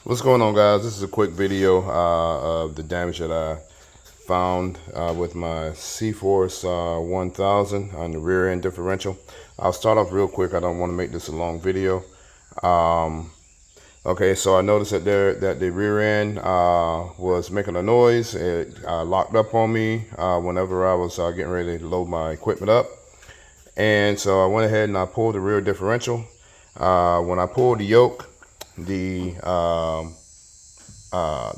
What's going on, guys? This is a quick video of the damage that I found with my CFORCE 1000 on the rear end differential. I'll start off real quick. I don't want to make this a long video. Okay, so I noticed that the rear end was making a noise. It locked up on me whenever I was getting ready to load my equipment up. And so I went ahead and I pulled the rear differential. When I pulled the yoke, the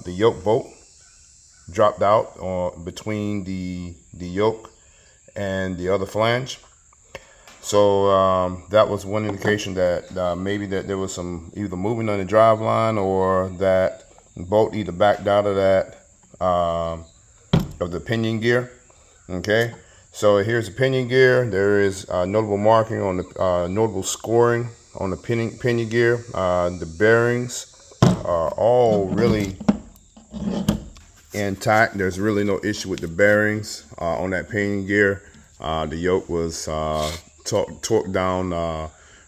yoke bolt dropped out between the yoke and the other flange. So that was one indication that maybe that there was some either movement on the drive line, or that bolt either backed out of that of the pinion gear. Okay, so here's the pinion gear. There is notable marking on the notable scoring on the pinion gear. The bearings are all really intact. There's really no issue with the bearings on that pinion gear. The yoke was torqued down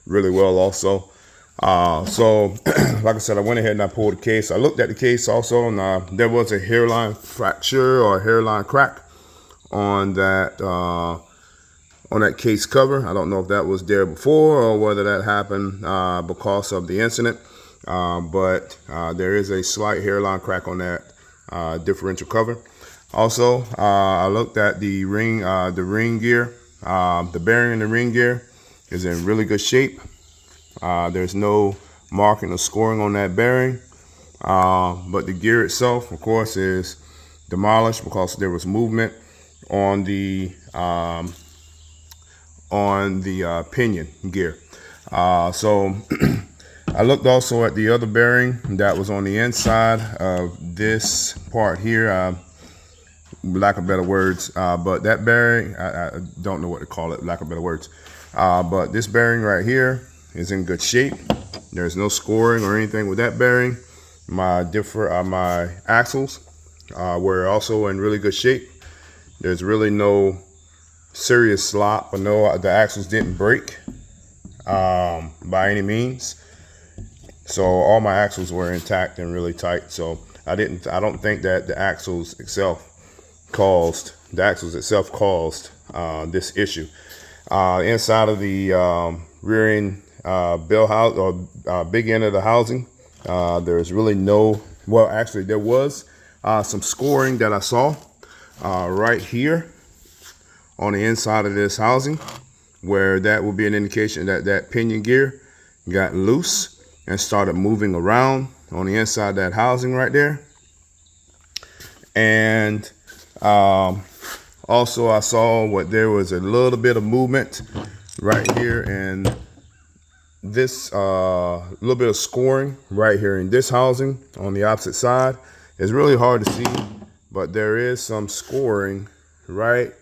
really well also. So like I said, I went ahead and I pulled the case. I looked at the case also, and there was a hairline fracture or hairline crack on that case cover. I don't know if that was there before or whether that happened because of the incident, but there is a slight hairline crack on that differential cover. Also, I looked at the ring gear. The bearing in the ring gear is in really good shape. There's no marking or scoring on that bearing, but the gear itself, of course, is demolished because there was movement on the pinion gear. So I looked also at the other bearing that was on the inside of this part here, lack of better words, but that bearing, I don't know what to call it, lack of better words, but this bearing right here is in good shape. There's no scoring or anything with that bearing. My axles were also in really good shape. There's really no serious slop, or the axles didn't break by any means. So all my axles were intact and really tight. So I don't think that the axles itself caused this issue. Inside of the rear end bell house, or big end of the housing, there's really no, well, actually there was some scoring that I saw right here on the inside of this housing, where that would be an indication that that pinion gear got loose and started moving around on the inside of that housing right there. And also I saw there was a little bit of movement right here, and this little bit of scoring right here in this housing on the opposite side. It's really hard to see, but there is some scoring right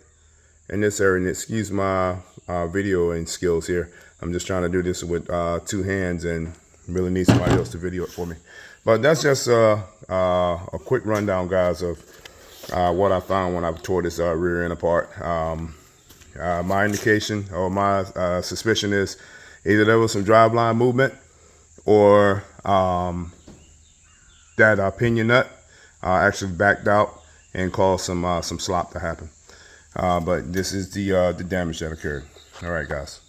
in this area. And excuse my videoing skills here. I'm just trying to do this with two hands and really need somebody else to video it for me. But that's just a quick rundown, guys, of what I found when I tore this rear end apart. My indication, or my suspicion, is either there was some driveline movement, or that pinion nut actually backed out and caused some slop to happen. But this is the damage that occurred. All right, guys.